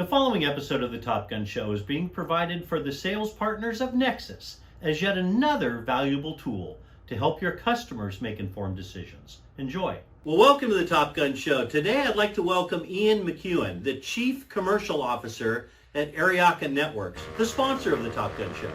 The following episode of the Top Gun Show is being provided for the sales partners of NXTSYS as yet another valuable tool to help your customers make informed decisions. Enjoy. Well, welcome to the Top Gun Show. Today I'd like to welcome Ian McEwan, the Chief Commercial Officer at ARYAKA Networks, the sponsor of the Top Gun Show.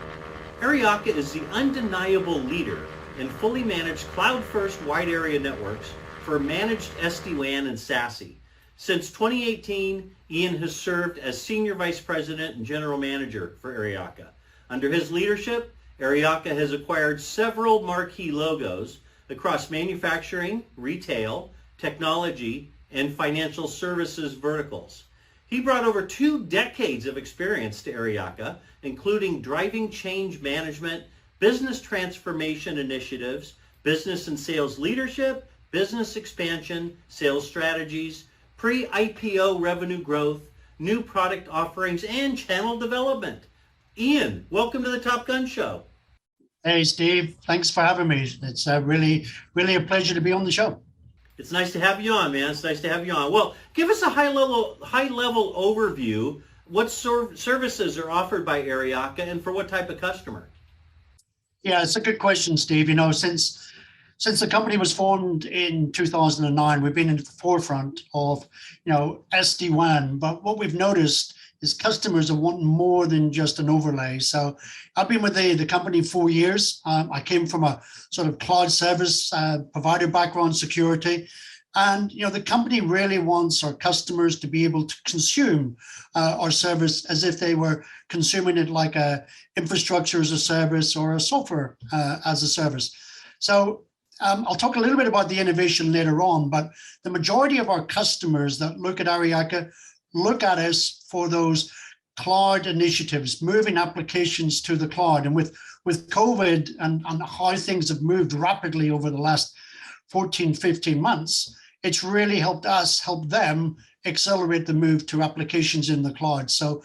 ARYAKA is the undeniable leader in fully managed cloud-first wide area networks for managed SD-WAN and SASE. Since 2018, Ian has served as Senior Vice President and General Manager for ARYAKA. Under his leadership, ARYAKA has acquired several marquee logos across manufacturing, retail, technology, and financial services verticals. He brought over 2 decades of experience to ARYAKA, including driving change management, business transformation initiatives, business and sales leadership, business expansion, sales strategies, pre-IPO revenue growth, new product offerings, and channel development. Ian, welcome to the Top Gun Show. Hey, Steve. Thanks for having me. It's really a pleasure to be on the show. It's nice to have you on, man. It's nice to have you on. Well, give us a high-level overview. What services are offered by ARYAKA and for what type of customer? Yeah, it's a good question, Steve. You know, since the company was formed in 2009, we've been in the forefront of, SD-WAN. But what we've noticed is customers are wanting more than just an overlay. So I've been with the company 4 years. I came from a sort of cloud service provider background, security. And, the company really wants our customers to be able to consume our service as if they were consuming it like a infrastructure as a service or a software as a service. So I'll talk a little bit about the innovation later on, but the majority of our customers that look at ARYAKA look at us for those cloud initiatives, moving applications to the cloud. And with COVID and how things have moved rapidly over the last 14, 15 months, it's really helped us help them accelerate the move to applications in the cloud. So,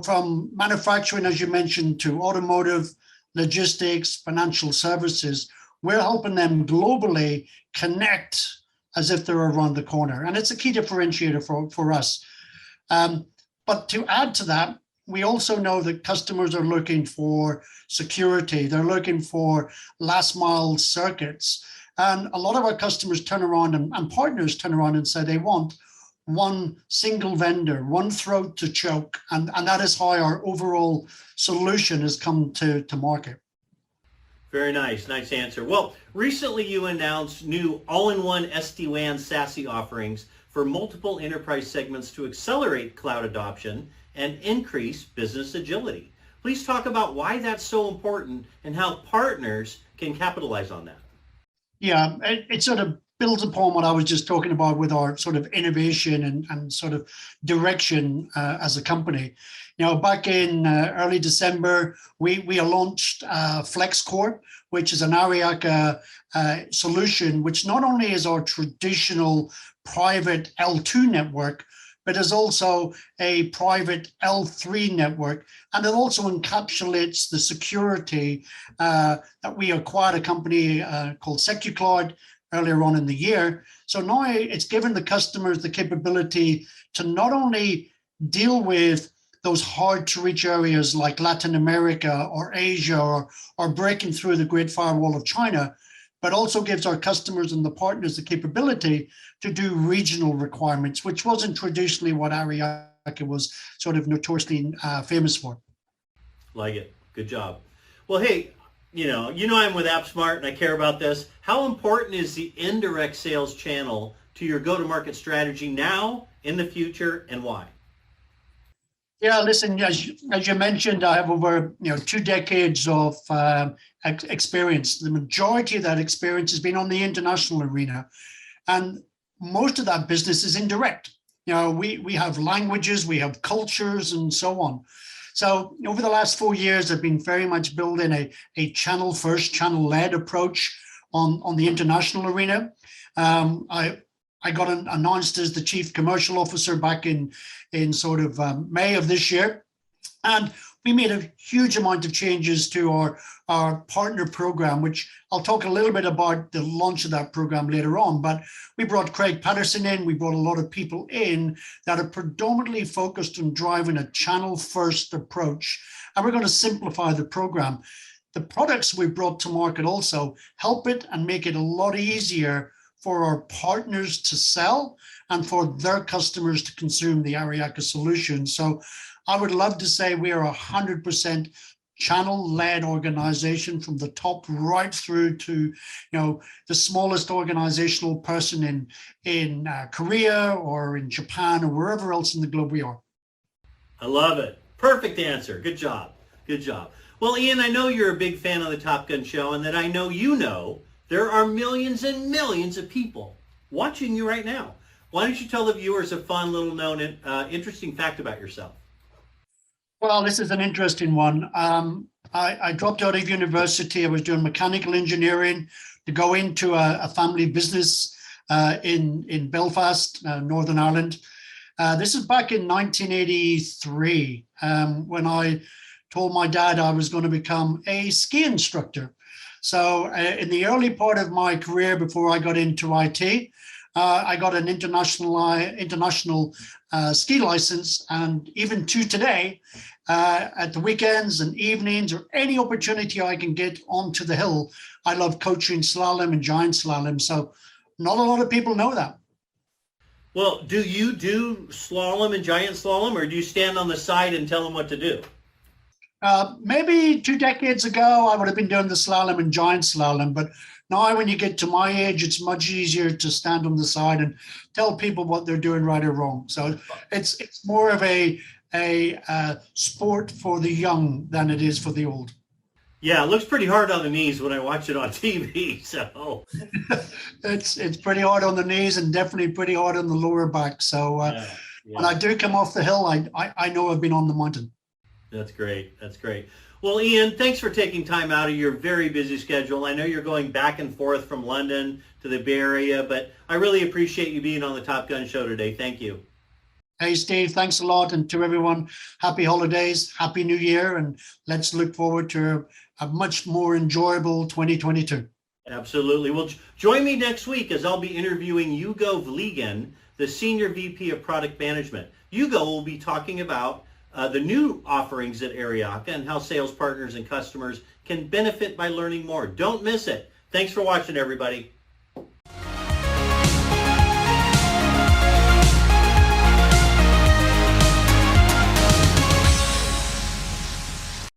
from manufacturing, as you mentioned, to automotive, logistics, financial services, we're helping them globally connect as if they're around the corner. And it's a key differentiator for us. But to add to that, we also know that customers are looking for security. They're looking for last mile circuits. And a lot of our customers turn around and partners turn around and say they want one single vendor, one throat to choke. And that is how our overall solution has come to market. Very nice. Nice answer. Well, recently you announced new all-in-one SD-WAN SASE offerings for multiple enterprise segments to accelerate cloud adoption and increase business agility. Please talk about why that's so important and how partners can capitalize on that. Yeah, it sort of builds upon what I was just talking about with our sort of innovation and sort of direction as a company. Back in early December, we launched FlexCore, which is an ARYAKA solution, which not only is our traditional private L2 network, but is also a private L3 network. And it also encapsulates the security that we acquired a company called SecuCloud earlier on in the year. So now it's given the customers the capability to not only deal with those hard to reach areas like Latin America or Asia or breaking through the Great Firewall of China, but also gives our customers and the partners the capability to do regional requirements, which wasn't traditionally what ARYAKA was sort of notoriously famous for. Like it. Good job. Well, hey, I'm with AppSmart and I care about this. How important is the indirect sales channel to your go-to-market strategy now, in the future, and why? Yeah, listen, as you mentioned, I have over 2 decades of experience. The majority of that experience has been on the international arena, and most of that business is indirect. We have languages, we have cultures, and so on. So over the last 4 years, I've been very much building a channel first, channel led approach on the international arena. I got announced as the Chief Commercial Officer back in sort of May of this year. And we made a huge amount of changes to our partner program, which I'll talk a little bit about the launch of that program later on. But we brought Craig Patterson in. We brought a lot of people in that are predominantly focused on driving a channel first approach. And we're going to simplify the program. The products we brought to market also help it and make it a lot easier for our partners to sell and for their customers to consume the ARYAKA solution. So I would love to say we are 100% channel-led organization from the top right through to, the smallest organizational person in Korea or in Japan or wherever else in the globe we are. I love it. Perfect answer. Good job. Good job. Well, Ian, I know you're a big fan of the Top Gun show, and that I know there are millions and millions of people watching you right now. Why don't you tell the viewers a fun little known interesting fact about yourself? Well, this is an interesting one. I dropped out of university. I was doing mechanical engineering to go into a family business in Belfast, Northern Ireland. This is back in 1983 when I told my dad I was going to become a ski instructor. So in the early part of my career before I got into IT, I got an international ski license, and even to today, at the weekends and evenings or any opportunity I can get onto the hill, I love coaching slalom and giant slalom. So not a lot of people know that. Well, do you do slalom and giant slalom, or do you stand on the side and tell them what to do? Maybe 2 decades ago, I would have been doing the slalom and giant slalom, but now when you get to my age, it's much easier to stand on the side and tell people what they're doing right or wrong. So it's more of a sport for the young than it is for the old. Yeah, it looks pretty hard on the knees when I watch it on TV. So it's pretty hard on the knees and definitely pretty hard on the lower back. So when I do come off the hill, I know I've been on the mountain. That's great. That's great. Well, Ian, thanks for taking time out of your very busy schedule. I know you're going back and forth from London to the Bay Area, but I really appreciate you being on the Top Gun show today. Thank you. Hey, Steve, thanks a lot. And to everyone, happy holidays, happy new year, and let's look forward to a much more enjoyable 2022. Absolutely. Well, join me next week as I'll be interviewing Hugo Vliegen, the Senior VP of Product Management. Hugo will be talking about the new offerings at ARYAKA and how sales partners and customers can benefit by learning more. Don't miss it. Thanks for watching, everybody.